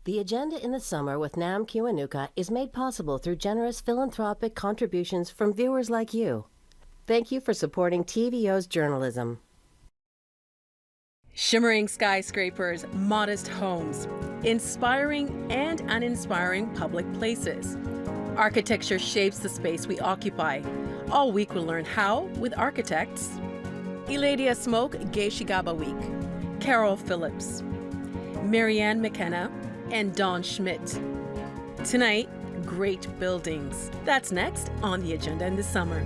The Agenda in the Summer with Nam Kiwanuka is made possible through generous philanthropic contributions from viewers like you. Thank you for supporting TVO's journalism. Shimmering skyscrapers, modest homes, inspiring and uninspiring public places. Architecture shapes the space we occupy. All week we'll learn how with architects Eladia Smoke, KaaSheGaaBaaWeak, Carol Phillips, Marianne McKenna, and Don Schmitt. Tonight, great buildings. That's next on the Agenda in the Summer.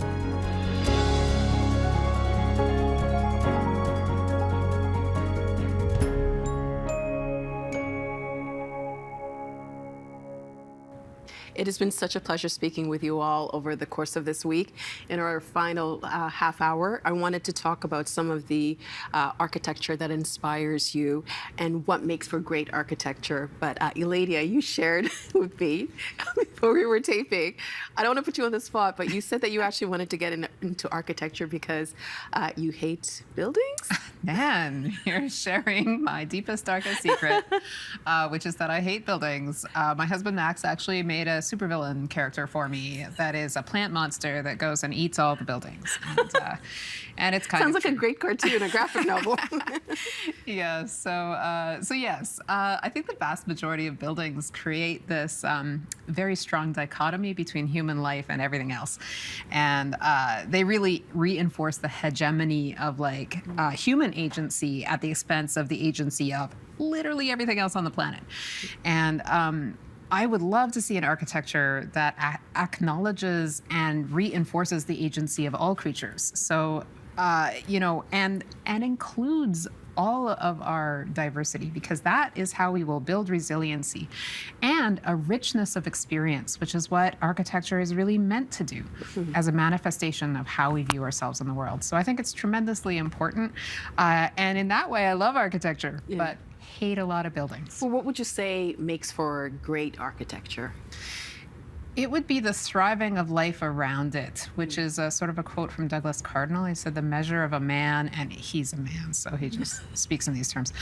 It has been such a pleasure speaking with you all over the course of this week. In our final half hour, I wanted to talk about some of the architecture that inspires you and what makes for great architecture. But Eladia, you shared with me before we were taping, I don't want to put you on the spot, but you said that you actually wanted to get into architecture because you hate buildings? Man, you're sharing my deepest, darkest secret, which is that I hate buildings. My husband Max actually made a supervillain character for me that is a plant monster that goes and eats all the buildings. And it's kind Sounds of like a great cartoon, a graphic novel. Yeah, so yes, I think the vast majority of buildings create this very strong dichotomy between human life and everything else. And they really reinforce the hegemony of like human agency at the expense of the agency of literally everything else on the planet. And I would love to see an architecture that acknowledges and reinforces the agency of all creatures. So, you know, and includes all of our diversity, because that is how we will build resiliency and a richness of experience, which is what architecture is really meant to do as a manifestation of how we view ourselves in the world. So I think it's tremendously important. And in that way, I love architecture, but hate a lot of buildings. Well, what would you say makes for great architecture? It would be the thriving of life around it, which is a sort of a quote from Douglas Cardinal. He said, the measure of a man, and he's a man, so he just speaks in these terms,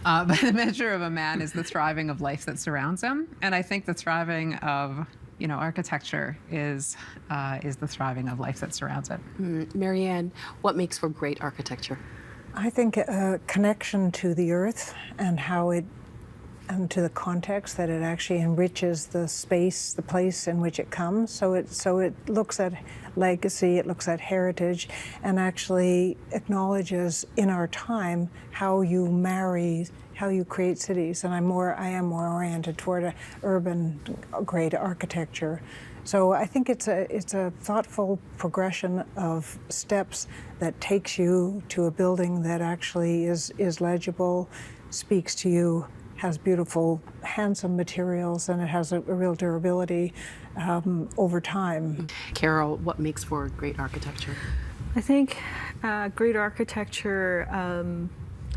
but the measure of a man is the thriving of life that surrounds him. And I think the thriving of, you know, architecture is the thriving of life that surrounds it. Marianne, what makes for great architecture? I think a connection to the earth and how it, and to the context that it actually enriches the space, the place in which it comes. So it looks at legacy, it looks at heritage, and actually acknowledges in our time how you marry, how you create cities. And I am more oriented toward a urban great architecture. So I think it's a thoughtful progression of steps that takes you to a building that actually is legible, speaks to you, has beautiful, handsome materials, and it has a real durability over time. Carol, what makes for great architecture? I think great architecture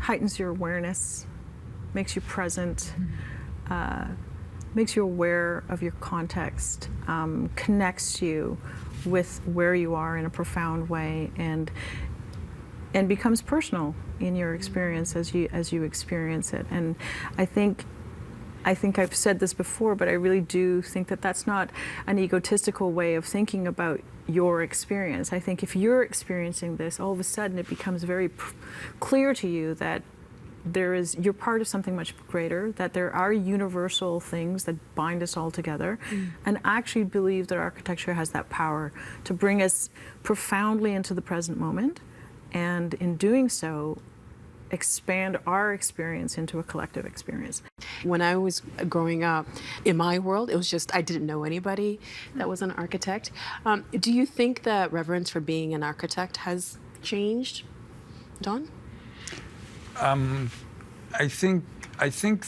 heightens your awareness, makes you present, makes you aware of your context, connects you with where you are in a profound way, and becomes personal in your experience as you experience it. And I think I've said this before, but I really do think that that's not an egotistical way of thinking about your experience. I think if you're experiencing this, all of a sudden it becomes very clear to you that you're part of something much greater, that there are universal things that bind us all together, and actually believe that architecture has that power to bring us profoundly into the present moment, and in doing so, expand our experience into a collective experience. When I was growing up, in my world, it was just, I didn't know anybody that was an architect. Do you think that reverence for being an architect has changed, Don? I think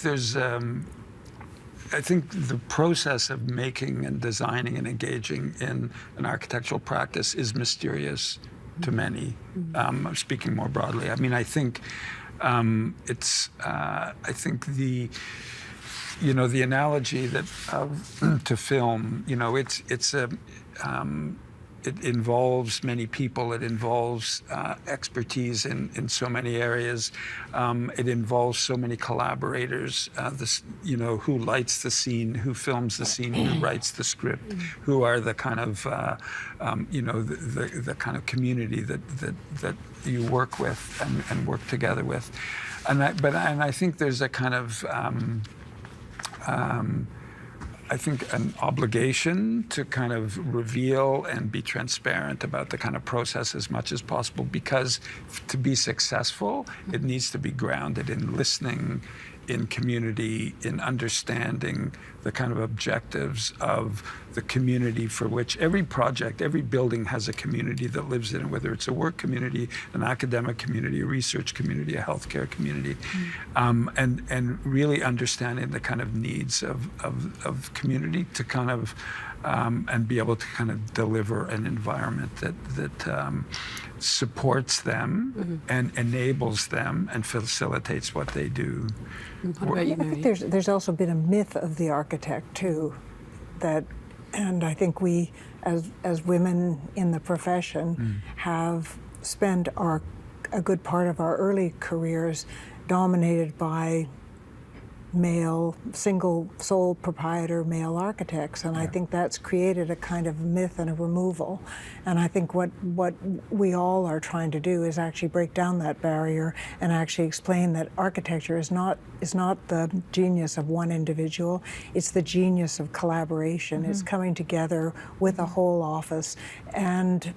there's I think the process of making and designing and engaging in an architectural practice is mysterious to many. I'm speaking more broadly. I mean, I think I think the analogy that to film, it's it involves many people. It involves expertise in so many areas. It involves so many collaborators. Who lights the scene, who films the scene, who writes the script, who are the kind of the kind of community that you work with and work together with. And I think there's a kind of I think an obligation to kind of reveal and be transparent about the kind of process as much as possible, because to be successful, it needs to be grounded in listening, in community, in understanding the kind of objectives of the community for which every project, every building has a community that lives in it, whether it's a work community, an academic community, a research community, a healthcare community, and really understanding the kind of needs of community to kind of and be able to kind of deliver an environment that supports them and enables them and facilitates what they do. What about you, I think Marianne? there's also been a myth of the architect too, and I think we, as women in the profession, have spent a good part of our early careers dominated by male, single sole proprietor male architects, and I think that's created a kind of myth and a removal. And I think what we all are trying to do is actually break down that barrier and actually explain that architecture is not the genius of one individual, it's the genius of collaboration. It's coming together with a whole office, and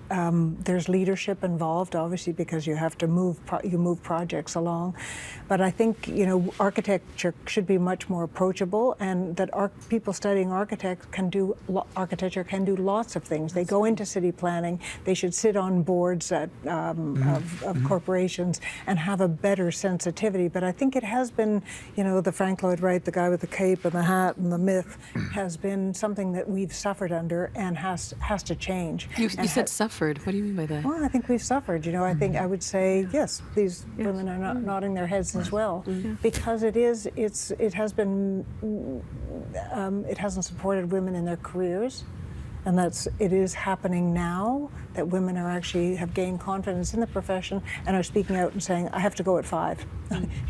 there's leadership involved, obviously, because you have to move projects along. But I think architecture should be much more approachable, and that people studying architecture can do lots of things. They go into city planning. They should sit on boards of corporations and have a better sensitivity. But I think it has been, the Frank Lloyd Wright, the guy with the cape and the hat and the myth, has been something that we've suffered under and has to change. You said suffered. What do you mean by that? Well, I think we've suffered. I think I would say yes. These women are not nodding their heads as well, because it hasn't supported women in their careers, and it is happening now that women have gained confidence in the profession and are speaking out and saying, I have to go at 5,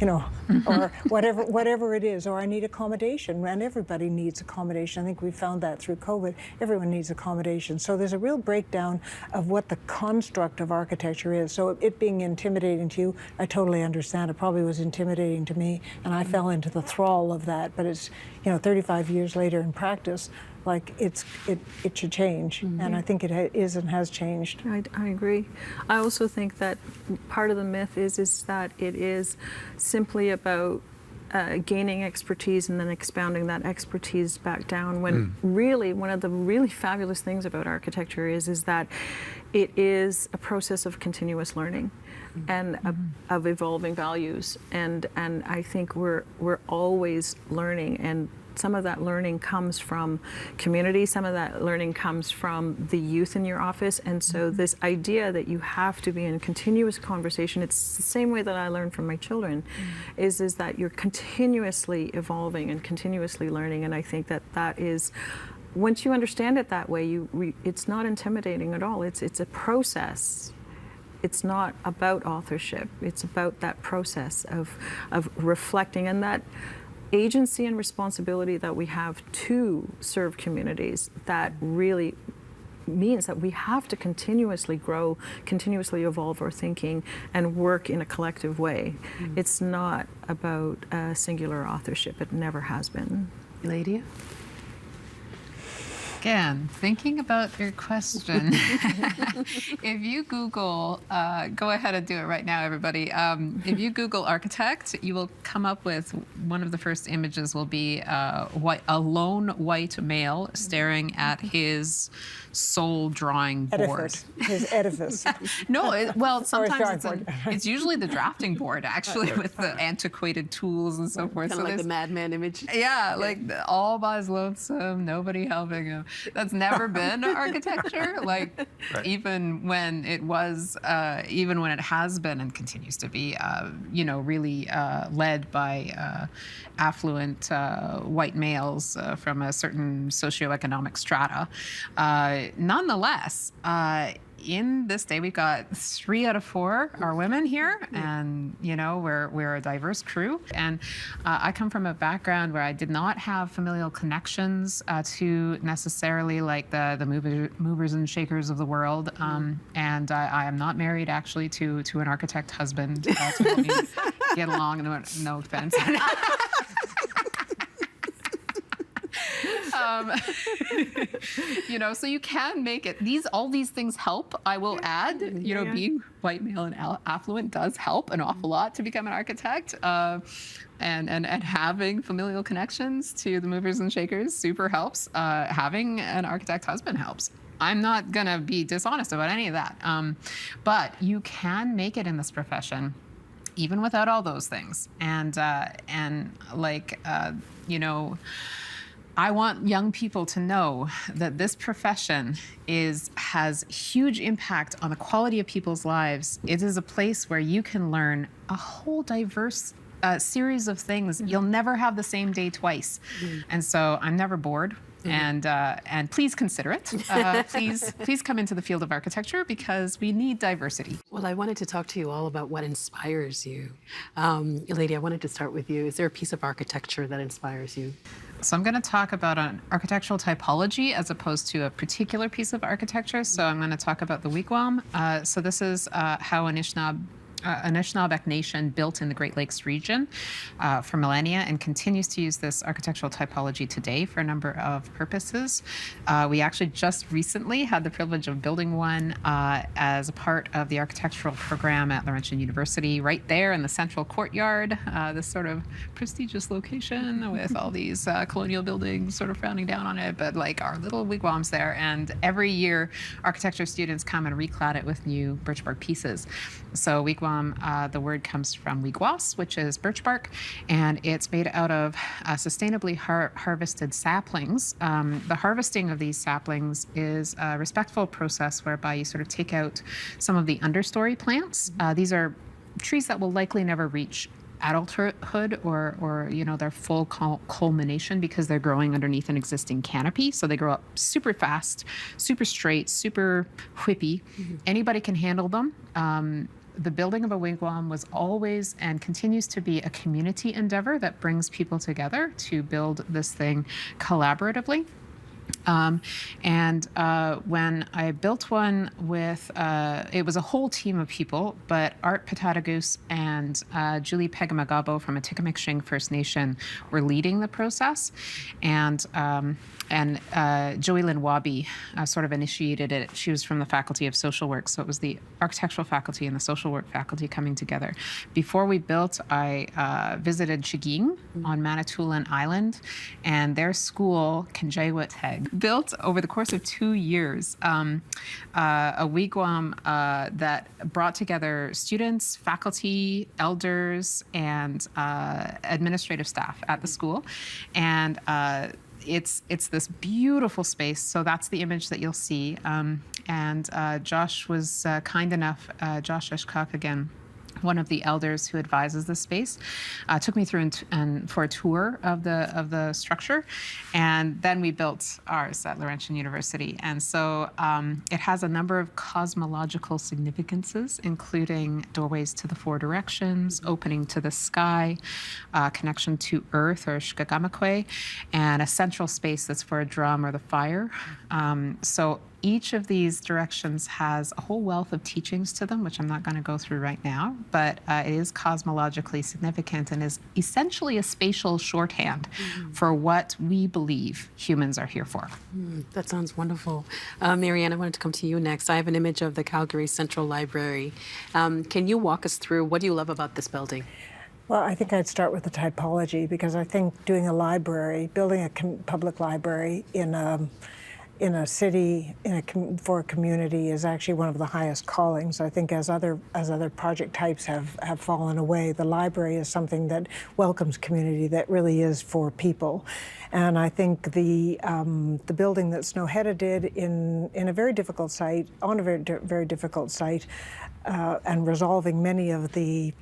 or whatever it is, or I need accommodation, and everybody needs accommodation. I think we found that through COVID, everyone needs accommodation. So there's a real breakdown of what the construct of architecture is. So it being intimidating to you, I totally understand. It probably was intimidating to me, and I fell into the thrall of that, but it's, 35 years later in practice, like it should change, and I think it is and has changed. I agree. I also think that part of the myth is that it is simply about gaining expertise and then expounding that expertise back down, when really one of the really fabulous things about architecture is that it is a process of continuous learning and of evolving values, and I think we're always learning, and some of that learning comes from community, some of that learning comes from the youth in your office, and so this idea that you have to be in continuous conversation, it's the same way that I learn from my children, is that you're continuously evolving and continuously learning, and I think that is, once you understand it that way, it's not intimidating at all. It's a process. It's not about authorship. It's about that process of reflecting, and that agency and responsibility that we have to serve communities. That really means that we have to continuously grow, continuously evolve our thinking, and work in a collective way. It's not about singular authorship. It never has been. Eladia? Again, thinking about your question, if you Google, go ahead and do it right now, everybody. If you Google architect, you will come up with, one of the first images will be a lone white male staring at his sole drawing board. His edifice. No, sometimes it's usually the drafting board, actually, with the antiquated tools and so forth. Kind of like the madman image. Yeah, like all by his lonesome, nobody helping him. that's never been architecture. Like Right. even when it was, even when it has been and continues to be, really led by affluent white males from a certain socioeconomic strata. Nonetheless, in this day, we've got 3 out of 4 are women here, and we're a diverse crew. And I come from a background where I did not have familial connections to necessarily like the movers and shakers of the world, and I am not married actually to an architect husband to help me get along. No offense. So you can make it. All these things help. I will add, being white male and affluent does help an awful lot to become an architect. And having familial connections to the movers and shakers super helps. Having an architect husband helps. I'm not gonna be dishonest about any of that. But you can make it in this profession, even without all those things. I want young people to know that this profession has huge impact on the quality of people's lives. It is a place where you can learn a whole diverse series of things. You'll never have the same day twice. And so I'm never bored. And please consider it. Please come into the field of architecture because we need diversity. Well, I wanted to talk to you all about what inspires you. Eladia, I wanted to start with you. Is there a piece of architecture that inspires you? So I'm going to talk about an architectural typology as opposed to a particular piece of architecture. So I'm going to talk about the wigwam. So this is how Anishinaabeg Nation built in the Great Lakes region for millennia and continues to use this architectural typology today for a number of purposes. We actually just recently had the privilege of building one as a part of the architectural program at Laurentian University, right there in the central courtyard, this sort of prestigious location with all these colonial buildings sort of frowning down on it, but like our little wigwams there. And every year, architecture students come and reclad it with new birch bark pieces. So wigwam, the word comes from wigwas, which is birch bark, and it's made out of sustainably harvested saplings. The harvesting of these saplings is a respectful process whereby you sort of take out some of the understory plants. These are trees that will likely never reach adulthood or their full culmination because they're growing underneath an existing canopy. So they grow up super fast, super straight, super whippy. Anybody can handle them. The building of a wigwam was always and continues to be a community endeavor that brings people together to build this thing collaboratively. When I built one with, it was a whole team of people, but Art Patatagoose and Julie Pegamagabo from Atikameksheng First Nation were leading the process. And Joey Lynn Wabi sort of initiated it. She was from the Faculty of Social Work, so it was the architectural faculty and the social work faculty coming together. Before we built, I visited Chaging on Manitoulin Island, and their school, Kinjayawat, built over the course of 2 years a wigwam that brought together students, faculty, elders, and administrative staff at the school. And it's this beautiful space. So that's the image that you'll see. And Josh was kind enough, Josh Eshkak again, one of the elders who advises the space, took me through and for a tour of the structure, and then we built ours at Laurentian University. And so it has a number of cosmological significances, including doorways to the 4 directions, opening to the sky, connection to earth or KaaSheGaaBaaWeak, and a central space that's for a drum or the fire. So each of these directions has a whole wealth of teachings to them, which I'm not going to go through right now, but it is cosmologically significant and is essentially a spatial shorthand for what we believe humans are here for. That sounds wonderful. Marianne, I wanted to come to you next. I have an image of the Calgary Central Library. Can you walk us through what do you love about this building? Well, I think I'd start with the typology because I think doing a library, building a public library in in a city, for a community, is actually one of the highest callings. I think as other project types have fallen away, the library is something that welcomes community, that really is for people. And I think the building that Snowhetta did in a very difficult site, on a very difficult site, and resolving many of the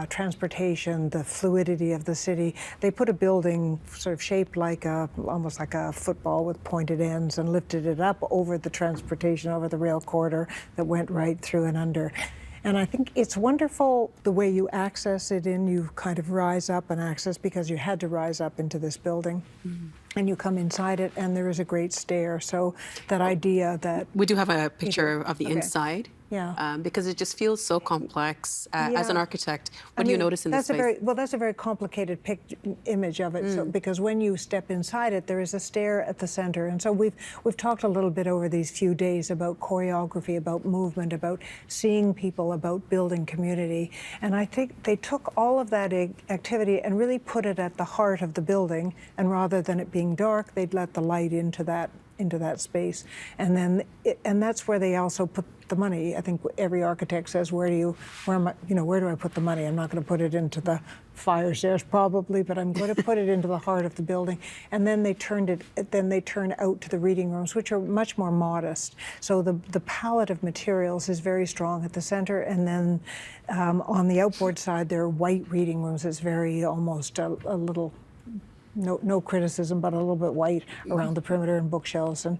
transportation, the fluidity of the city. They put a building sort of shaped like almost like a football with pointed ends, and lifted it up over the transportation, over the rail corridor that went right through and under. And I think it's wonderful the way you access it you kind of rise up and access, because you had to rise up into this building. Mm-hmm. And you come inside it, and there is a great stair. So that idea that... We do have a picture of the inside. Yeah. Because it just feels so complex. As an architect, what do you notice in this space? That's a very complicated image of it. So, because when you step inside it, there is a stair at the center. And so we've talked a little bit over these few days about choreography, about movement, about seeing people, about building community. And I think they took all of that activity and really put it at the heart of the building. And rather than it being dark, they'd let the light into that space. And that's where they also put the money. I think every architect says, where do I put the money? I'm not going to put it into the fire stairs probably, but I'm going to put it into the heart of the building. And then they turn out to the reading rooms, which are much more modest. So the palette of materials is very strong at the center. And then on the outboard side, there are white reading rooms. It's very almost a little, no criticism, but a little bit white around the perimeter, and bookshelves. And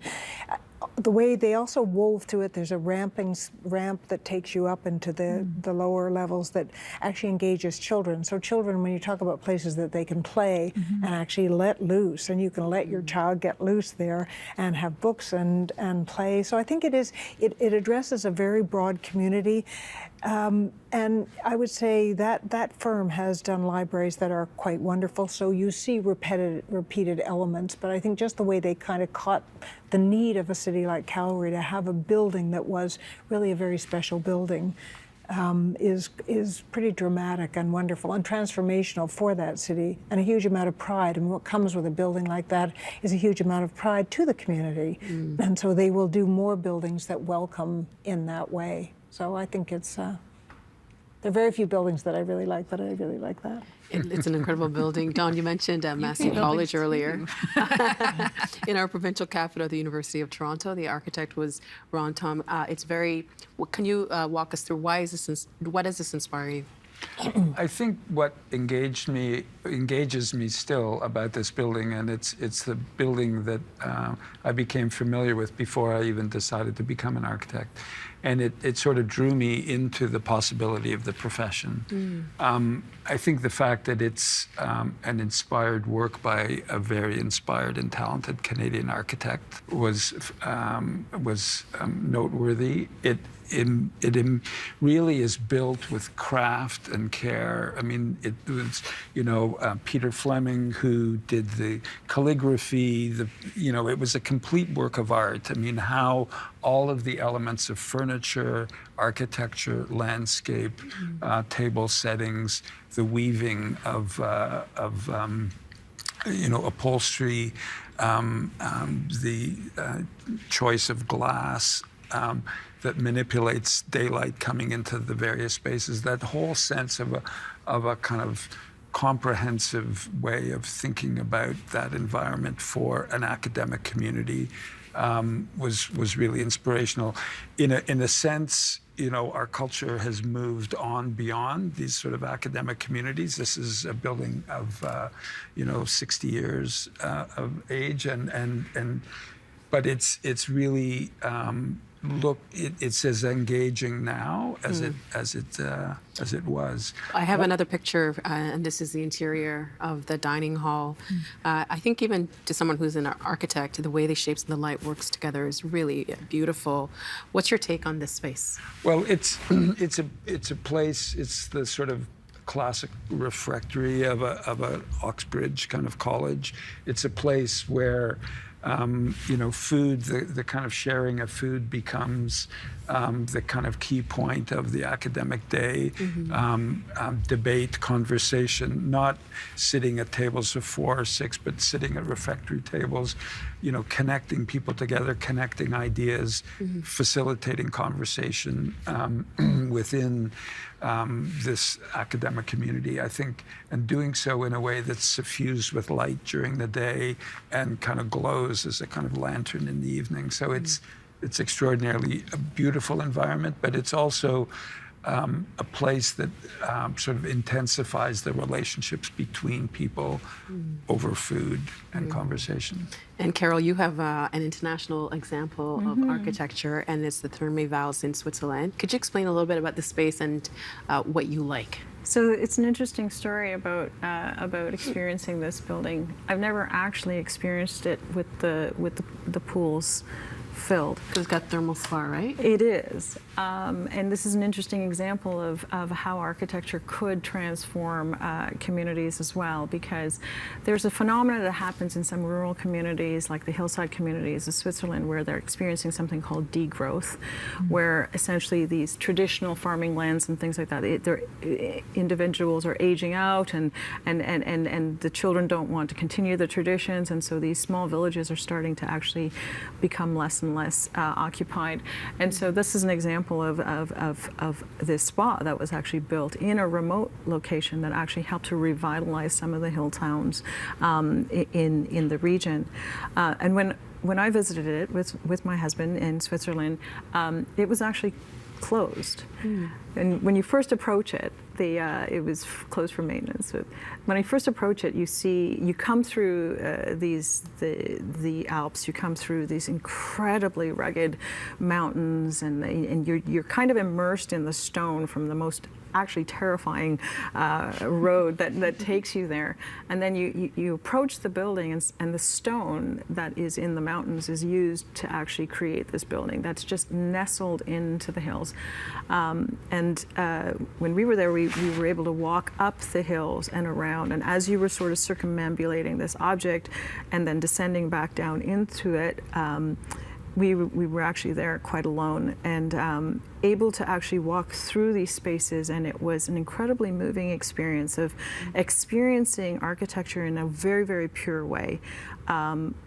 the way they also wove through it, there's a ramp that takes you up into the lower levels that actually engages children. So children, when you talk about places that they can play and actually let loose, and you can let your child get loose there and have books and play. So I think it addresses a very broad community. And I would say that firm has done libraries that are quite wonderful. So you see repeated elements, but I think just the way they kind of caught the need of a city like Calgary to have a building that was really a very special building is pretty dramatic and wonderful and transformational for that city, and a huge amount of pride. And what comes with a building like that is a huge amount of pride to the community. And so they will do more buildings that welcome in that way. So I think there are very few buildings that I really like, but I really like that. It's an incredible building. Dawn, you mentioned Massey College earlier. In our provincial capital, the University of Toronto, the architect was Ron Tom. Can you walk us through what does this inspire you? I think what engages me still about this building, and it's the building that I became familiar with before I even decided to become an architect. And it sort of drew me into the possibility of the profession. I think the fact that it's an inspired work by a very inspired and talented Canadian architect was noteworthy. It really is built with craft and care. I mean, it was, Peter Fleming who did the calligraphy. It was a complete work of art. I mean, how all of the elements of furniture, architecture, landscape, table settings, the weaving of upholstery, the choice of glass that manipulates daylight coming into the various spaces. That whole sense of a kind of comprehensive way of thinking about that environment for an academic community was really inspirational. In a sense, our culture has moved on beyond these sort of academic communities. This is a building of 60 years of age, but it's really it's as engaging now as it was. I have another picture, and this is the interior of the dining hall. I think even to someone who's an architect, the way the shapes and the light works together is really beautiful. What's your take on this space? Well, it's a place. It's the sort of classic refectory of a Oxbridge kind of college. It's a place where Food, the kind of sharing of food becomes the kind of key point of the academic day. Debate, conversation, not sitting at tables of 4 or 6, but sitting at refectory tables, connecting people together, connecting ideas, facilitating conversation within this academic community, I think, and doing so in a way that's suffused with light during the day and kind of glows as a kind of lantern in the evening. So it's extraordinarily a beautiful environment, but it's also a place that sort of intensifies the relationships between people over food and conversation. And Carol, you have an international example of architecture, and it's the Therme Vals in Switzerland. Could you explain a little bit about the space and what you like? So it's an interesting story about experiencing this building. I've never actually experienced it with the pools filled. Because it's got thermal spa, right? It is. And this is an interesting example of how architecture could transform communities as well, because there's a phenomenon that happens in some rural communities, like the hillside communities of Switzerland, where they're experiencing something called degrowth, where essentially these traditional farming lands and things like that, individuals are aging out, and the children don't want to continue the traditions, and so these small villages are starting to actually become less and less occupied. And so this is an example of this spa that was actually built in a remote location that actually helped to revitalize some of the hill towns in the region. And when I visited it with my husband in Switzerland, it was actually closed. And when you first approach it, it was closed for maintenance. When I first approach it, you come through the Alps, you come through these incredibly rugged mountains, and you're kind of immersed in the stone from the most actually terrifying road that takes you there. And then you approach the building, and the stone that is in the mountains is used to actually create this building that's just nestled into the hills. And when we were there, we were able to walk up the hills and around, and as you were sort of circumambulating this object and then descending back down into it, we were actually there quite alone, and able to actually walk through these spaces, and it was an incredibly moving experience of experiencing architecture in a very, very pure way.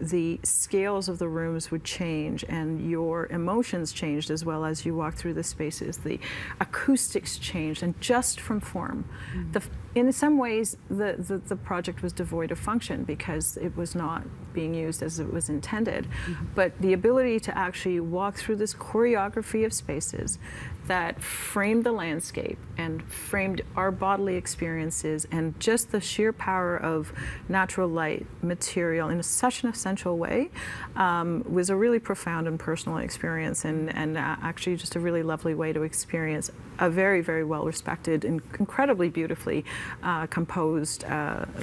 The scales of the rooms would change, and your emotions changed as well as you walked through the spaces. The acoustics changed, and just from form. In some ways, the project was devoid of function because it was not being used as it was intended. But the ability to actually walk through this choreography of spaces that framed the landscape and framed our bodily experiences, and just the sheer power of natural light, material in such an essential way, was a really profound and personal experience, and actually just a really lovely way to experience a very, very well-respected and incredibly beautifully composed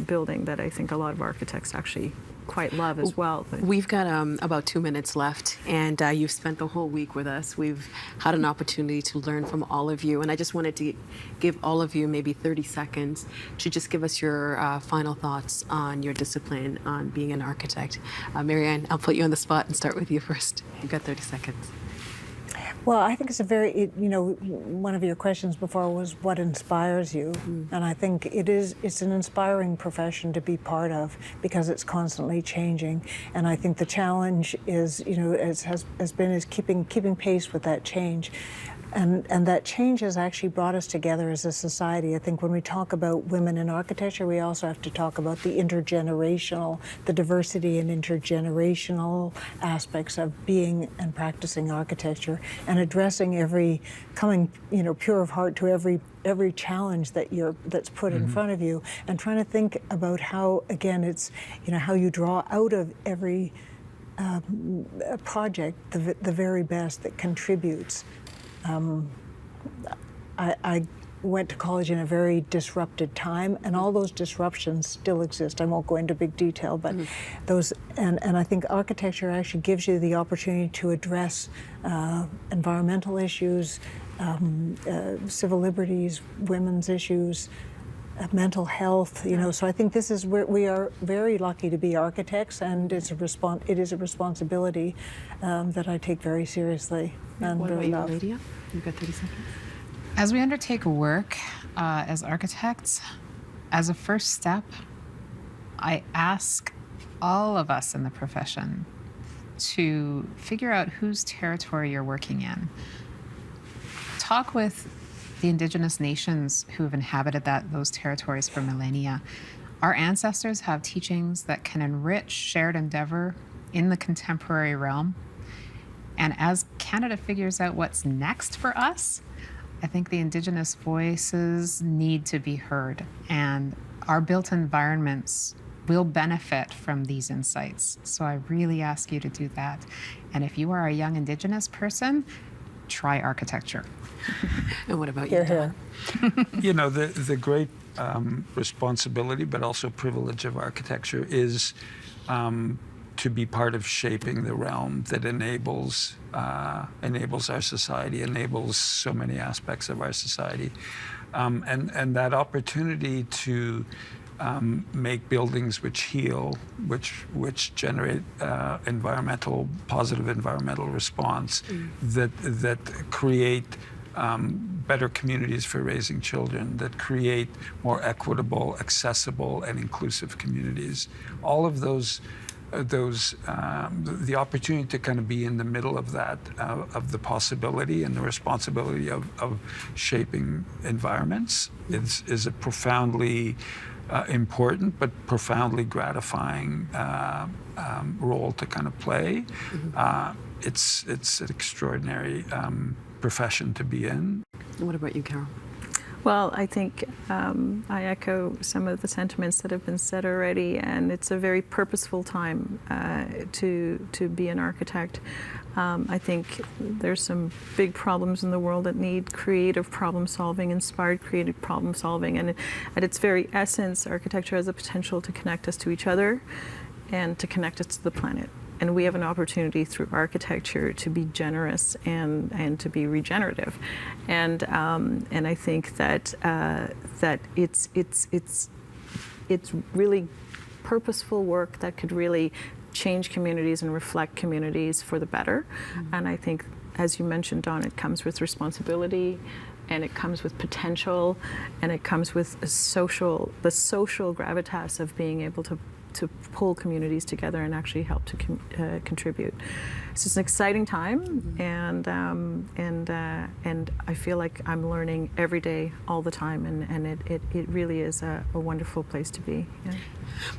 building that I think a lot of architects actually quite love as well. We've got about 2 minutes left, and you've spent the whole week with us. We've had an opportunity to learn from all of you, and I just wanted to give all of you maybe 30 seconds to just give us your final thoughts on your discipline, on being an architect. Marianne, I'll put you on the spot and start with you first. You've got 30 seconds. Well, I think it's one of your questions before was what inspires you, and I think it's an inspiring profession to be part of because it's constantly changing, and I think the challenge is, has been keeping pace with that change. And that change has actually brought us together as a society. I think when we talk about women in architecture, we also have to talk about the diversity and intergenerational aspects of being and practicing architecture, and addressing coming pure of heart to every challenge that's put in front of you, and trying to think about how, again, it's how you draw out of every project the very best that contributes. I went to college in a very disrupted time, and all those disruptions still exist. I won't go into big detail, but those, and I think architecture actually gives you the opportunity to address environmental issues, civil liberties, women's issues, mental health, so I think this is where we are very lucky to be architects, and it is a responsibility that I take very seriously and What about really you, love. Eladia? You've got 30 seconds. As we undertake work as architects, as a first step, I ask all of us in the profession to figure out whose territory you're working in. Talk with the indigenous nations who have inhabited those territories for millennia. Our ancestors have teachings that can enrich shared endeavor in the contemporary realm. And as Canada figures out what's next for us, I think the indigenous voices need to be heard. And our built environments will benefit from these insights. So I really ask you to do that. And if you are a young indigenous person, try architecture. And what about you, Here, Don? here. The great responsibility, but also privilege of architecture is to be part of shaping the realm that enables our society, enables so many aspects of our society, and that opportunity to make buildings which heal, which generate positive environmental response, that create better communities for raising children, that create more equitable, accessible, and inclusive communities. All of those, the opportunity to kind of be in the middle of that, of the possibility and the responsibility of shaping environments is a profoundly important but profoundly gratifying role to kind of play. It's an extraordinary profession to be in. And what about you, Carol? Well, I think I echo some of the sentiments that have been said already, and it's a very purposeful time to be an architect. I think there's some big problems in the world that need creative problem solving, inspired creative problem solving, and at its very essence, architecture has the potential to connect us to each other and to connect us to the planet. And we have an opportunity through architecture to be generous and to be regenerative, and I think that it's really purposeful work that could really change communities and reflect communities for the better. And I think, as you mentioned, Dawn, it comes with responsibility, and it comes with potential, and it comes with the social gravitas of being able to pull communities together and actually help to contribute. So it's an exciting time, and I feel like I'm learning every day, all the time, and it really is a wonderful place to be. Yeah.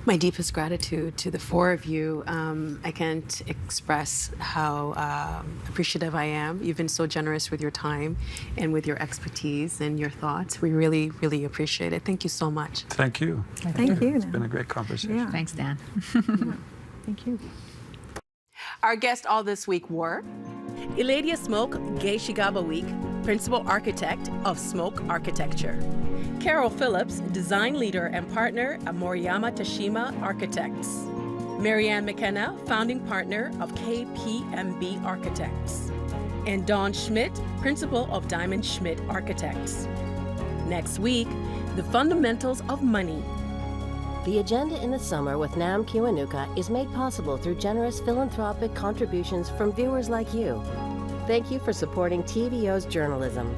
My deepest gratitude to the four of you. I can't express how appreciative I am. You've been so generous with your time and with your expertise and your thoughts. We really, really appreciate it. Thank you so much. Thank you. Thank you. It's been a great conversation. Yeah. Thanks, Dan. Thank you. Our guests all this week were Eladia Smoke, KaaSheGaaBaaWeak, Principal Architect of Smoke Architecture. Carol Phillips, Design Leader and Partner at Moriyama Tashima Architects. Marianne McKenna, Founding Partner of KPMB Architects. And Dawn Schmitt, Principal of Diamond Schmitt Architects. Next week, the fundamentals of money. The agenda in the summer with Nam Kiwanuka is made possible through generous philanthropic contributions from viewers like you. Thank you for supporting TVO's journalism.